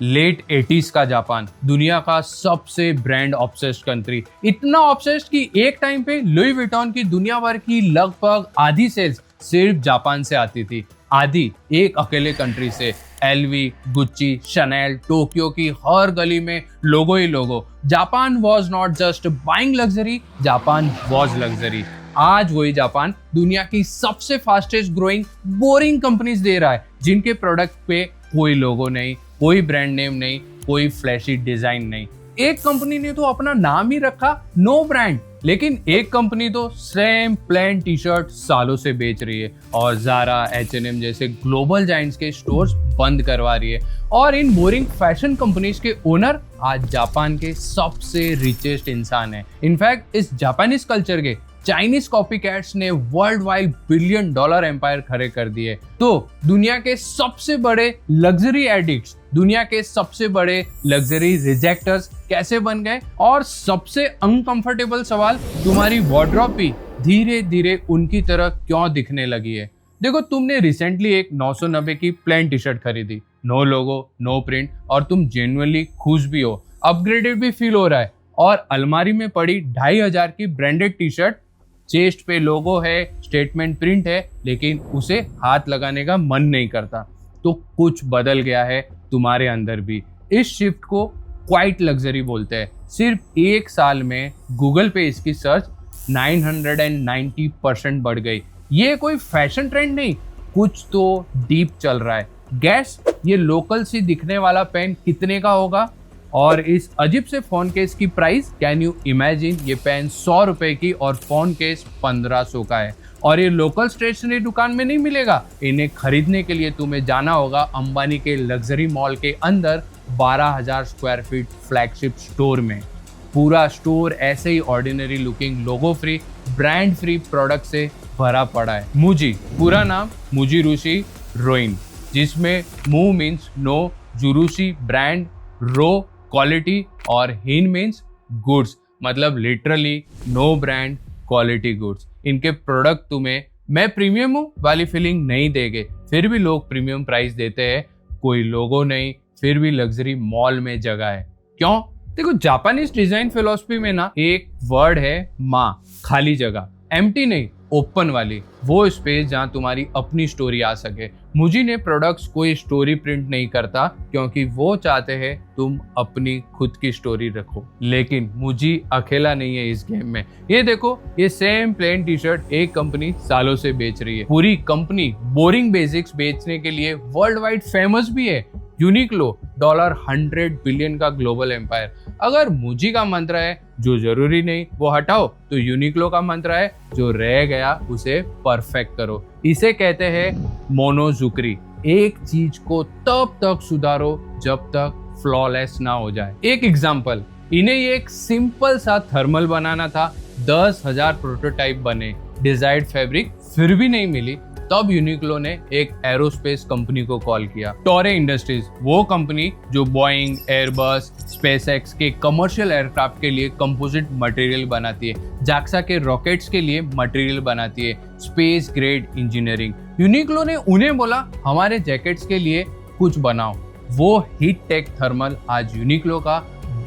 Late 80s का Japan दुनिया का सबसे ब्रांड ऑब्सेस्ड कंट्री, इतना ऑब्सेस्ड कि एक टाइम पे लुई विटॉन की दुनिया भर की लगभग आधी सेल्स सिर्फ जापान से आती थी। आधी एक अकेले कंट्री से। एलवी, गुच्ची, शनेल, टोक्यो की हर गली में लोगो ही logo. Japan was not just buying luxury, Japan was luxury. आज वही जापान दुनिया की सबसे फास्टेस्ट ग्रोइंग बोरिंग कंपनीज दे रहा है, जिनके प्रोडक्ट पे कोई लोगो नहीं, कोई ब्रांड नेम नहीं, कोई फ्लैशी डिजाइन नहीं। एक कंपनी ने तो अपना नाम ही रखा नो ब्रांड, लेकिन एक कंपनी तो सेम प्लेन टी शर्ट सालों से बेच रही है और ज़ारा, H&M जैसे ग्लोबल जायंट्स के स्टोर्स बंद करवा रही है। और इन बोरिंग फैशन कंपनीज के ओनर आज जापान के सबसे रिचेस्ट इंसान है। इनफैक्ट इस जापानीज कल्चर के चाइनीज कॉपी कैट्स ने वर्ल्ड वाइड $1 बिलियन एम्पायर खड़े कर दिए। तो दुनिया के सबसे बड़े लग्जरी एडिक्ट्स, दुनिया के सबसे बड़े लग्जरी रिजेक्टर्स कैसे बन गए? और सबसे अनकंफर्टेबल सवाल, तुम्हारी वार्डरोब भी धीरे धीरे उनकी तरह क्यों दिखने लगी है? देखो, तुमने रिसेंटली एक 990 की प्लेन टी शर्ट खरीदी, नो लोगो, नो प्रिंट, और तुम जेन्युइनली खुश भी हो, अपग्रेडेड भी फील हो रहा है। और अलमारी में पड़ी 2500 की ब्रांडेड टी शर्ट, चेस्ट पे लोगो है, स्टेटमेंट प्रिंट है, लेकिन उसे हाथ लगाने का मन नहीं करता। तो कुछ बदल गया है तुम्हारे अंदर भी। इस शिफ्ट को क्वाइट लग्जरी बोलते हैं। सिर्फ एक साल में गूगल पे इसकी सर्च 990% बढ़ गई। ये कोई फैशन ट्रेंड नहीं, कुछ तो डीप चल रहा है। गैस, ये लोकल सी दिखने वाला पेन कितने का होगा? और इस अजीब से फोन केस की प्राइस, कैन यू इमेजिन? ये पेन 100 रुपए की और फोन केस 1500 का है। और ये लोकल स्टेशनरी दुकान में नहीं मिलेगा। इन्हें खरीदने के लिए तुम्हें जाना होगा अंबानी के लग्जरी मॉल के अंदर 12,000 स्क्वायर फीट फ्लैगशिप स्टोर में। पूरा स्टोर ऐसे ही ऑर्डिनरी लुकिंग, लोगो फ्री, ब्रांड फ्री प्रोडक्ट से भरा पड़ा है। मुजी, पूरा नाम मुजीरुशी रोइन, जिसमें मू मीन्स नो, जुरुशी ब्रांड, रो क्वालिटी और हिन मीन्स गुड्स, मतलब literally no brand quality goods. इनके प्रोडक्ट तुम्हें मैं प्रीमियम हूँ वाली फीलिंग नहीं देंगे, फिर भी लोग प्रीमियम प्राइस देते हैं। कोई लोगो नहीं, फिर भी लग्जरी मॉल में जगह है। क्यों? देखो, जापानीज डिजाइन फिलॉसफी में ना एक वर्ड है माँ, खाली जगह, एम्प्टी नहीं, ओपन वाली, वो स्पेस जहां तुम्हारी अपनी स्टोरी आ सके। मुझी ने प्रोडक्ट्स कोई स्टोरी प्रिंट नहीं करता, क्योंकि वो चाहते हैं तुम अपनी खुद की स्टोरी रखो। लेकिन मुझी अकेला नहीं है इस गेम में। ये देखो, ये सेम प्लेन टी शर्ट एक कंपनी सालों से बेच रही है। पूरी कंपनी बोरिंग बेसिक्स बेचने के लिए वर्ल्ड वाइड फेमस भी है। यूनिक्लो, $100 बिलियन का ग्लोबल एम्पायर। अगर मुजी का मंत्र है जो जरूरी नहीं वो हटाओ, तो यूनिक्लो का मंत्र है जो रह गया उसे परफेक्ट करो। इसे कहते हैं मोनोजुक्री। एक चीज को तब तक सुधारो जब तक फ्लॉलेस ना हो जाए। एक एग्जांपल, इन्हें एक सिंपल सा थर्मल बनाना था, 10,000 प्रोटोटाइप बने, डिजायर्ड फैब्रिक फिर भी नहीं मिली। तब यूनिक्लो ने एक एरोस्पेस कंपनी को कॉल किया, टोरे इंडस्ट्रीज, वो कंपनी जो बोइंग, एयरबस, स्पेसएक्स के कमर्शियल एयरक्राफ्ट के लिए कंपोजिट मटेरियल बनाती है, जाक्सा के रॉकेट्स के लिए मटेरियल बनाती है, स्पेस ग्रेड इंजीनियरिंग। यूनिक्लो ने उन्हें बोला, हमारे जैकेट्स के लिए कुछ बनाओ। वो हीट टेक थर्मल आज यूनिक्लो का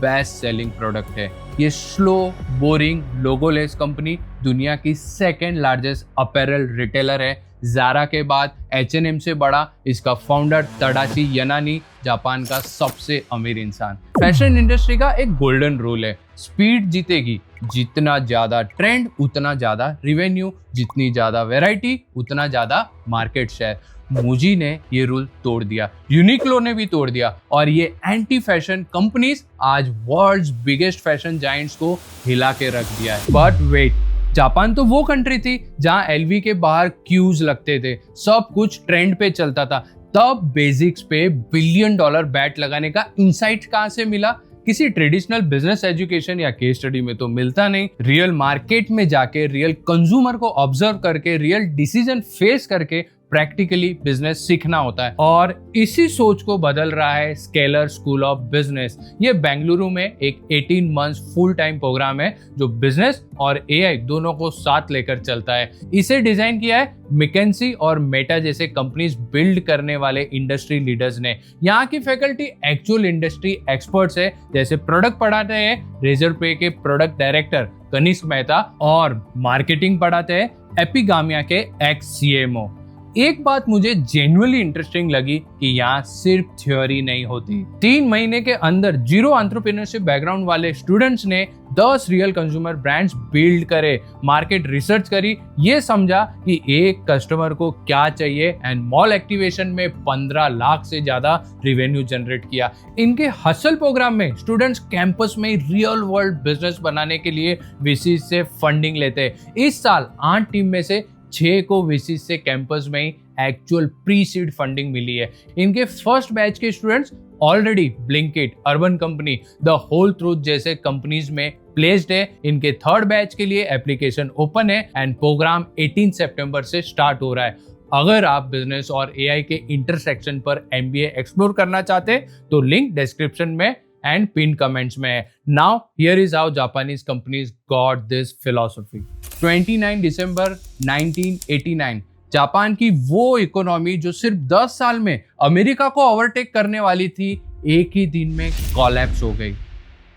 बेस्ट सेलिंग प्रोडक्ट है। ये स्लो, बोरिंग, लोगोलेस कंपनी दुनिया की सेकेंड लार्जेस्ट अपैरल रिटेलर है। ज़ारा के बाद H&M से बड़ा इसका फाउंडर तडाशी यनानी जापान का सबसे अमीर इंसान। फैशन इंडस्ट्री का एक गोल्डन रूल है, स्पीड जीतेगी। जितना ज्यादा ट्रेंड उतना ज्यादा रिवेन्यू, जितनी ज्यादा वैरायटी उतना ज्यादा मार्केट शेयर। मुजी ने ये रूल तोड़ दिया, यूनिक्लो ने भी तोड़ दिया, और ये एंटी फैशन कंपनीज आज वर्ल्ड्स बिगेस्ट फैशन जायंट्स को हिला के रख दिया है। बट वेट, जापान तो वो कंट्री थी जहां एलवी के बाहर क्यूज लगते थे, सब कुछ ट्रेंड पे चलता था। तब बेसिक्स पे $1 बिलियन बैट लगाने का इंसाइट कहां से मिला? किसी ट्रेडिशनल बिजनेस एजुकेशन या केस स्टडी में तो मिलता नहीं। रियल मार्केट में जाके, रियल कंज्यूमर को ऑब्जर्व करके, रियल डिसीजन फेस करके प्रैक्टिकली बिजनेस सीखना होता है। और इसी सोच को बदल रहा है स्केलर स्कूल ऑफ बिजनेस। ये बेंगलुरु में एक 18 मंथ्स फुल टाइम प्रोग्राम है जो बिजनेस और एआई दोनों को साथ लेकर चलता है। इसे डिजाइन किया है मैकेंजी और मेटा जैसे कंपनीज बिल्ड करने वाले इंडस्ट्री लीडर्स ने। यहाँ की फैकल्टी एक्चुअल इंडस्ट्री एक्सपर्ट्स है, जैसे प्रोडक्ट पढ़ाते हैं रेजरपे के प्रोडक्ट डायरेक्टर कनिष्क मेहता और मार्केटिंग पढ़ाते हैं एपिगामिया के एक्स सीएमओ। एक बात मुझे जेन्युइनली इंटरेस्टिंग लगी कि यहाँ सिर्फ थ्योरी नहीं होती। 3 महीने के अंदर जीरो एंटरप्रेन्योरशिप बैकग्राउंड वाले स्टूडेंट्स ने 10 रियल कंज्यूमर ब्रांड्स बिल्ड करे, मार्केट रिसर्च करी, ये समझा कि एक कस्टमर को क्या चाहिए एंड मॉल एक्टिवेशन में 15 लाख से ज्यादा रिवेन्यू जनरेट किया। इनके हसल प्रोग्राम में स्टूडेंट्स कैंपस में रियल वर्ल्ड बिजनेस बनाने के लिए वीसी से फंडिंग लेते हैं। इस साल 8 टीम में से 6 को वीसी से कैंपस में ही एक्चुअल प्री सीड फंडिंग मिली है। इनके फर्स्ट बैच के students already Blinkit, Urban Company, the whole truth जैसे कंपनीज में प्लेस्ड है। इनके थर्ड बैच के लिए एप्लीकेशन ओपन है एंड प्रोग्राम 18 सितंबर से स्टार्ट हो रहा है। अगर आप बिजनेस और एआई के इंटरसेक्शन पर एमबीए एक्सप्लोर करना चाहते हैं तो लिंक डिस्क्रिप्शन में and pinned comments में। Now here is how Japanese companies got this philosophy। 29 December 1989 Japan की वो इकोनॉमी जो सिर्फ 10 साल में अमेरिका को ओवरटेक करने वाली थी, एक ही दिन में कोलैप्स हो गई।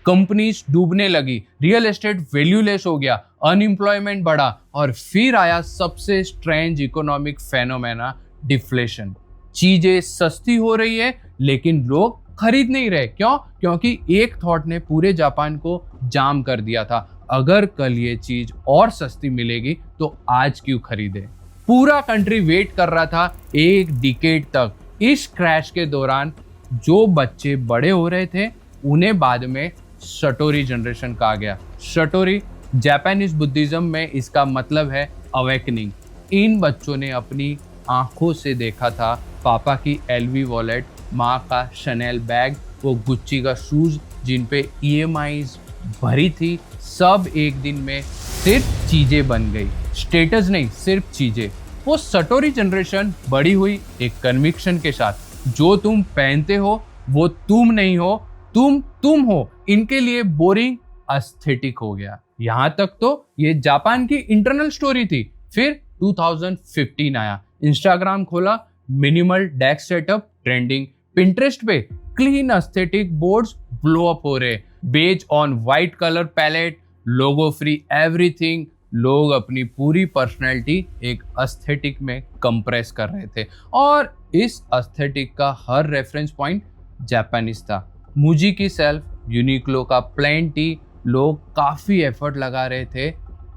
कंपनीज डूबने लगी, रियल एस्टेट वैल्यूलेस हो गया, अनएम्प्लॉयमेंट बढ़ा और फिर आया सबसे स्ट्रेंज इकोनॉमिक फेनोमेना, डिफ्लेशन। चीजें सस्ती हो रही है लेकिन लोग खरीद नहीं रहे। क्यों? क्योंकि एक थॉट ने पूरे जापान को जाम कर दिया था, अगर कल ये चीज और सस्ती मिलेगी तो आज क्यों खरीदे। पूरा कंट्री वेट कर रहा था एक डिकेड तक। इस क्रैश के दौरान जो बच्चे बड़े हो रहे थे उन्हें बाद में सटोरी जनरेशन कहा गया। सटोरी जापानीज बुद्धिज्म में इसका मतलब है अवेकनिंग। इन बच्चों ने अपनी आंखों से देखा था पापा की एलवी वॉलेट, माँ का शनेल बैग, वो गुच्ची का शूज जिन पे ईएमआईज भरी थी, सब एक दिन में सिर्फ चीजें बन गई। स्टेटस नहीं, सिर्फ चीजें। वो सटोरी जनरेशन बड़ी हुई एक कन्विक्शन के साथ, जो तुम पहनते हो वो तुम नहीं हो, तुम हो। इनके लिए बोरिंग एस्थेटिक हो गया। यहाँ तक तो ये जापान की इंटरनल स्टोरी थी। फिर 2015 आया, इंस्टाग्राम खोला, minimal desk setup trending, Pinterest पे clean aesthetic boards blow up हो रहे, beige on white colour palette, logo free everything. लोग अपनी पूरी पर्सनैलिटी एक एस्थेटिक में कंप्रेस कर रहे थे और इस एस्थेटिक का हर रेफरेंस पॉइंट जापानीज था। मुजी की सेल्फ, यूनिक्लो का प्लेन टी, लोग काफी एफर्ट लगा रहे थे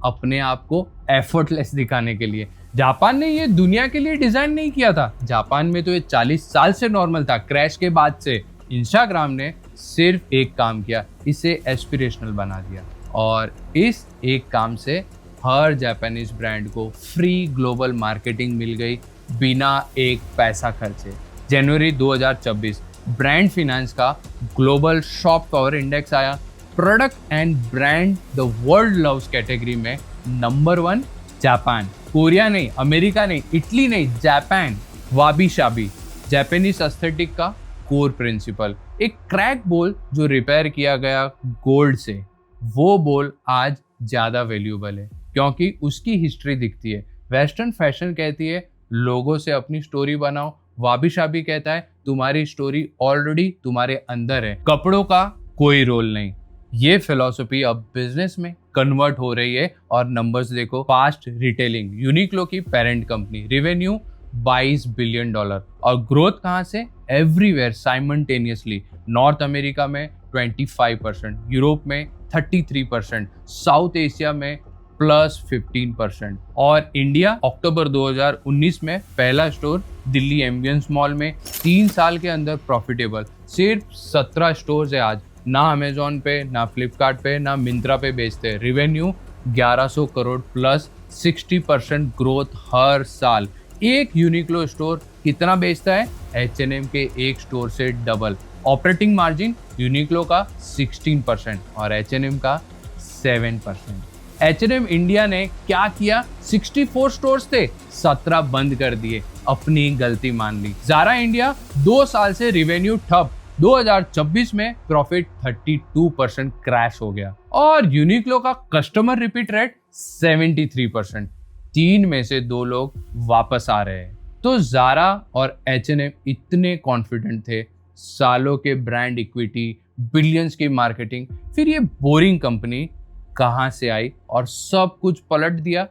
अपने आप को एफर्टलेस दिखाने के लिए। जापान ने ये दुनिया के लिए डिजाइन नहीं किया था। जापान में तो ये 40 साल से नॉर्मल था, क्रैश के बाद से। इंस्टाग्राम ने सिर्फ एक काम किया, इसे एस्पिरेशनल बना दिया और इस एक काम से हर जापानीज ब्रांड को फ्री ग्लोबल मार्केटिंग मिल गई बिना एक पैसा खर्चे। जनवरी 2024 ब्रांड फिनेंस का ग्लोबल शॉप पावर इंडेक्स आया। Product and brand the world loves category में नंबर 1 जापान। कोरिया नहीं, अमेरिका नहीं, इटली नहीं, जापान। वाबी शाबी, जापानीज एस्थेटिक का कोर प्रिंसिपल। एक क्रैक बोल जो रिपेयर किया गया गोल्ड से, वो बोल आज ज्यादा वैल्यूएबल है क्योंकि उसकी हिस्ट्री दिखती है। वेस्टर्न फैशन कहती है लोगों से अपनी स्टोरी बनाओ। वाबी शाबी कहता है तुम्हारी स्टोरी ऑलरेडी तुम्हारे अंदर है, कपड़ों का कोई रोल नहीं। ये फिलॉसफी अब बिजनेस में कन्वर्ट हो रही है और नंबर्स देखो। फास्ट रिटेलिंग, यूनिक्लो की पेरेंट कंपनी, रेवेन्यू $22 बिलियन और ग्रोथ कहाँ से? Everywhere simultaneously. नॉर्थ अमेरिका में 25%, यूरोप में 33%, साउथ एशिया में +15% और इंडिया अक्टूबर 2019 में पहला स्टोर दिल्ली एम्बियंस मॉल में 3 साल के अंदर प्रॉफिटेबल। सिर्फ 17 स्टोर्स है आज, ना अमेजोन पे, ना फ्लिपकार्ट पे, ना मिंत्रा पे बेचते। रेवेन्यू 1100 करोड़ प्लस 60% ग्रोथ हर साल। एक यूनिक्लो स्टोर कितना बेचता है? H&M के एक स्टोर से डबल। ऑपरेटिंग मार्जिन यूनिक्लो का 16% और H&M का 7%। H&M इंडिया ने क्या किया, 64 स्टोर्स थे, 17 बंद कर दिए, अपनी गलती मान ली। ज़ारा इंडिया 2 साल से रिवेन्यू ठप, 2026 में प्रॉफिट 32% क्रैश हो गया। और यूनिक्लो का कस्टमर रिपीट रेट 73%, 3 में से 2 लोग वापस आ रहे हैं। तो ज़ारा और H&M इतने कॉन्फिडेंट थे, सालों के ब्रांड इक्विटी, बिलियंस की मार्केटिंग, फिर ये बोरिंग कंपनी कहां से आई और सब कुछ पलट दिया?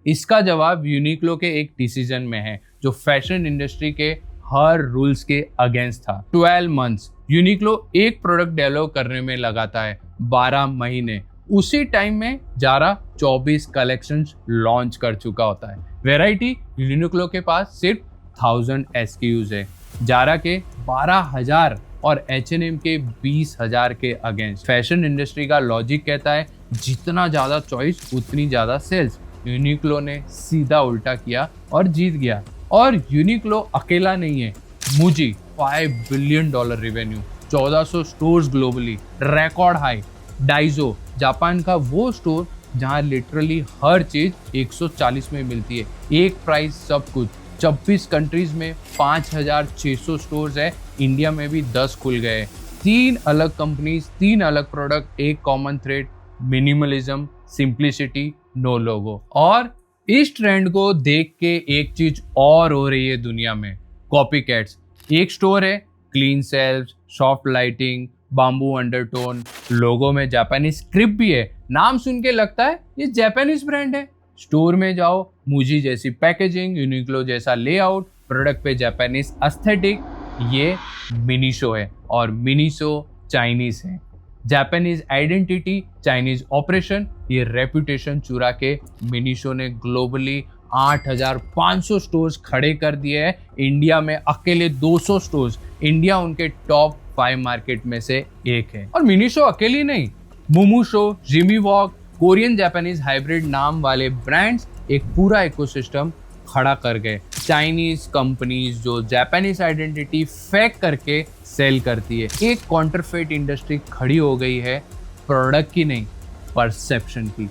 इसका जवाब यूनिक्लो के एक डिसीजन में है जो फैशन इंडस्ट्री के हर रूल्स के अगेंस्ट था। 12 मंथ्स यूनिक्लो एक प्रोडक्ट डेवलप करने में लगाता है, 12 महीने। उसी टाइम में ज़ारा 24 कलेक्शंस लॉन्च कर चुका होता है। वैरायटी यूनिक्लो के पास सिर्फ 1000 SKUs है, ज़ारा के 12,000 और H&M के 20,000 के अगेंस्ट। फैशन इंडस्ट्री का लॉजिक कहता है जितना ज़्यादा चॉइस उतनी ज़्यादा सेल्स। यूनिक्लो ने सीधा उल्टा किया और जीत गया। और यूनिक्लो अकेला नहीं है, मुजी $5 billion revenue, 1400 stores globally, record high. Dizo Japan का वो स्टोर जहां लिटरली हर चीज 140 में मिलती है, एक प्राइस सब कुछ। 26 कंट्रीज में 5600 स्टोर्स है, इंडिया में भी 10 खुल गए। 3 अलग कंपनीज, 3 अलग प्रोडक्ट, एक common thread, minimalism, simplicity, no logo. और इस ट्रेंड को देख के एक चीज और हो रही है दुनिया में, कॉपी कैट्स। एक स्टोर है, clean self, soft lighting, bamboo undertone, logo में जापानीज स्क्रिप्ट भी है, नाम सुन के लगता है ये जापानीज ब्रांड है। स्टोर में जाओ, मुजी जैसी पैकेजिंग, यूनिक्लो जैसा लेआउट, प्रोडक्ट पे जापानीज एस्थेटिक। ये मिनीशो है और मिनीशो चाइनीज है। जापानीज आइडेंटिटी, चाइनीज ऑपरेशन, ये रेपुटेशन चुरा के मिनीशो ने ग्लोबली 8500 स्टोर्स खड़े कर दिए हैं। इंडिया में अकेले 200 स्टोर्स। इंडिया उनके टॉप 5 मार्केट में से एक है। और मिनीशो अकेली नहीं, Mumuso, Jimmy walk, Korean Japanese hybrid नाम वाले ब्रांड्स एक पूरा इकोसिस्टम खड़ा कर गए। चाइनीज कंपनीज जो जापानीज आइडेंटिटी फेक करके सेल करती है। एक कॉन्टरफेट इंडस्ट्री खड़ी हो गई है, प्रोडक्ट की नहीं, परसेप्शन की,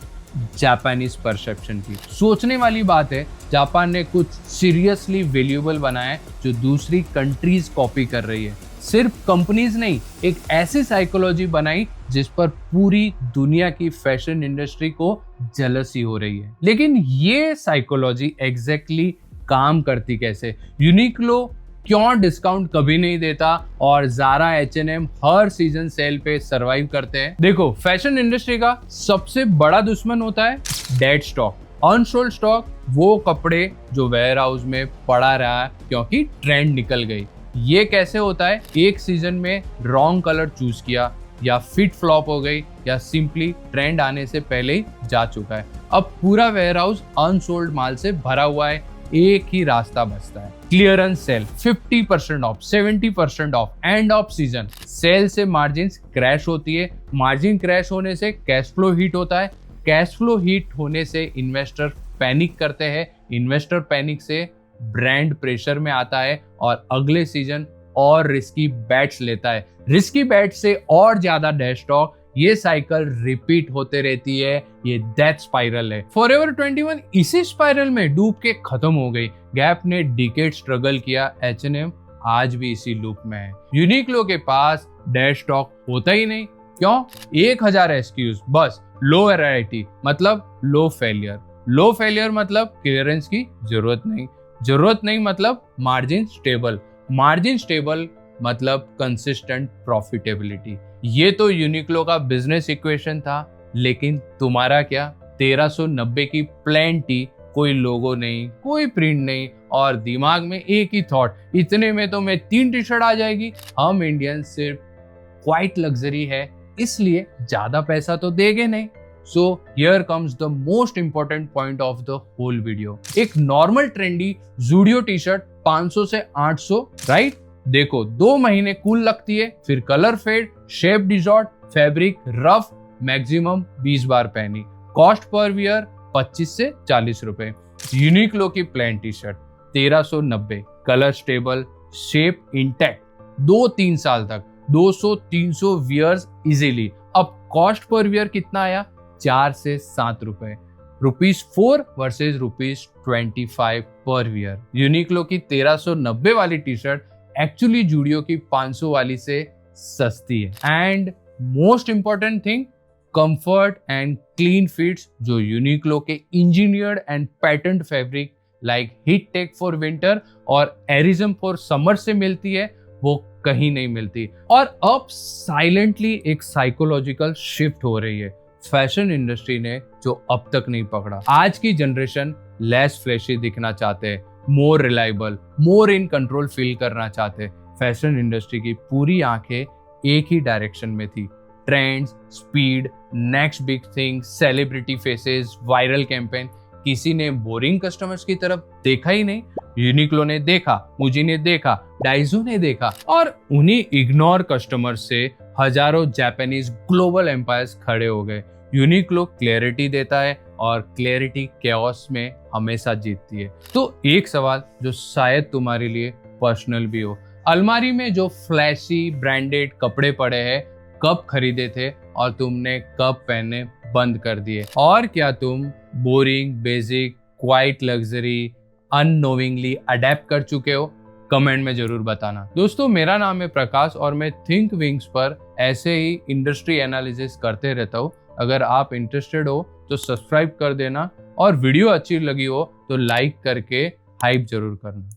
जापानीज परसेप्शन की। सोचने वाली बात है, जापान ने कुछ सीरियसली वैल्यूएबल बनाया है जो दूसरी कंट्रीज कॉपी कर रही है। सिर्फ कंपनीज नहीं, एक ऐसी साइकोलॉजी बनाई जिस पर पूरी दुनिया की फैशन इंडस्ट्री को जेलसी हो रही है। लेकिन ये साइकोलॉजी एग्जैक्टली काम करती कैसे? यूनिक्लो क्यों डिस्काउंट कभी नहीं देता और ज़ारा, H&M हर सीजन सेल पे सरवाइव करते हैं? देखो, फैशन इंडस्ट्री का सबसे बड़ा दुश्मन होता है डेड स्टॉक, अनसोल्ड स्टॉक। वो कपड़े जो वेयर हाउस में पड़ा रहा है क्योंकि ट्रेंड निकल गई। ये कैसे होता है? एक सीजन में रॉन्ग कलर चूज किया, या फिट फ्लॉप हो गई, या सिंपली ट्रेंड आने से पहले ही जा चुका है। अब पूरा वेयर हाउस अनसोल्ड माल से भरा हुआ है, एक ही रास्ता बचता है, clearance sale. 50% off, 70% off, and off season sale से मार्जिन क्रैश होती है। मार्जिन क्रैश होने से कैश फ्लो हिट होता है, कैश फ्लो हिट होने से इन्वेस्टर पैनिक करते हैं, इन्वेस्टर पैनिक से ब्रांड प्रेशर में आता है और अगले सीजन और रिस्की बैट्स लेता है, रिस्की बैट से और ज्यादा डैश स्टॉक। ये साइकिल रिपीट होते रहती है, ये डेथ स्पाइरल है। फॉरएवर 21 इसी स्पाइरल में डूब के खत्म हो गई। गैप ने डिकेड स्ट्रगल किया, H&M आज भी इसी लूप में है। यूनिक्लो के पास डैश स्टॉक होता ही नहीं, क्यों? 1000 SKUs बस। लो वैरायटी मतलब लो फेलियर, लो फेलियर मतलब क्लियरेंस की जरूरत नहीं, जरूरत नहीं मतलब मार्जिन स्टेबल, मार्जिन स्टेबल मतलब कंसिस्टेंट प्रॉफिटेबिलिटी। ये तो यूनिक्लो का बिजनेस इक्वेशन था, लेकिन तुम्हारा क्या? 1390 की प्लेन टी, कोई लोगो नहीं, कोई प्रिंट नहीं और दिमाग में एक ही थॉट, इतने में तो मैं 3 टी-शर्ट आ जाएगी। हम इंडियन सिर्फ क्वाइट लग्जरी है, इसलिए ज्यादा पैसा तो देंगे नहीं। So here comes the most important point of the whole video. एक normal trendy Zudio T shirt 500 से 800, राइट? देखो 2 महीने कूल लगती है, फिर colour fade, shape distort, fabric rough, maximum 20 बार पहनी। कॉस्ट पर वियर 25 से 40 रुपए। यूनिक्लो की plain T shirt 1390, colour stable, shape intact, 2-3 साल तक 200-300 वियर्स इजीली। अब कॉस्ट पर वियर कितना आया? 4 से 7 रुपए, ₹4 वर्सेज ₹25 पर वियर। यूनिक्लो की 1390 वाली टी शर्ट एक्चुअली जूडियो की 500 वाली से सस्ती है। And most important thing, comfort and clean fits जो यूनिक्लो के engineered and patterned fabric like heat tech for winter और एरिज्म फॉर समर से मिलती है, वो कहीं नहीं मिलती। और अब साइलेंटली एक साइकोलॉजिकल शिफ्ट हो रही है फैशन इंडस्ट्री ने जो अब तक नहीं पकड़ा। आज की जनरेशन लेस फ्लैशी दिखना चाहते हैं, more reliable, more in control feel करना चाहते हैं। फैशन इंडस्ट्री की पूरी आंखें एक ही डायरेक्शन में थी, trends, speed, next big thing, celebrity faces, viral campaign. किसी ने बोरिंग कस्टमर्स की तरफ देखा ही नहीं। यूनिक्लो ने देखा, मुजी ने देखा, डाइजो ने देखा, और उन्हीं इग्नोर कस्टमर्स से हजारों जापानीज ग्लोबल एम्पायर्स खड़े हो गए। यूनिक्लो क्लैरिटी देता है और क्लैरिटी कैओस में हमेशा जीतती है। तो एक सवाल जो शायद तुम्हारे लिए पर्सनल भी हो, अलमारी में जो फ्लैशी ब्रांडेड कपड़े पड़े हैं कब खरीदे थे और तुमने कब पहनने बंद कर दिए? और क्या तुम boring, basic, quiet luxury unknowingly adapt कर चुके हो? कमेंट में जरूर बताना। दोस्तों, मेरा नाम है प्रकाश और मैं थिंक विंग्स पर ऐसे ही इंडस्ट्री एनालिसिस करते रहता हूँ। अगर आप इंटरेस्टेड हो तो सब्सक्राइब कर देना और वीडियो अच्छी लगी हो तो लाइक करके हाइप जरूर करना।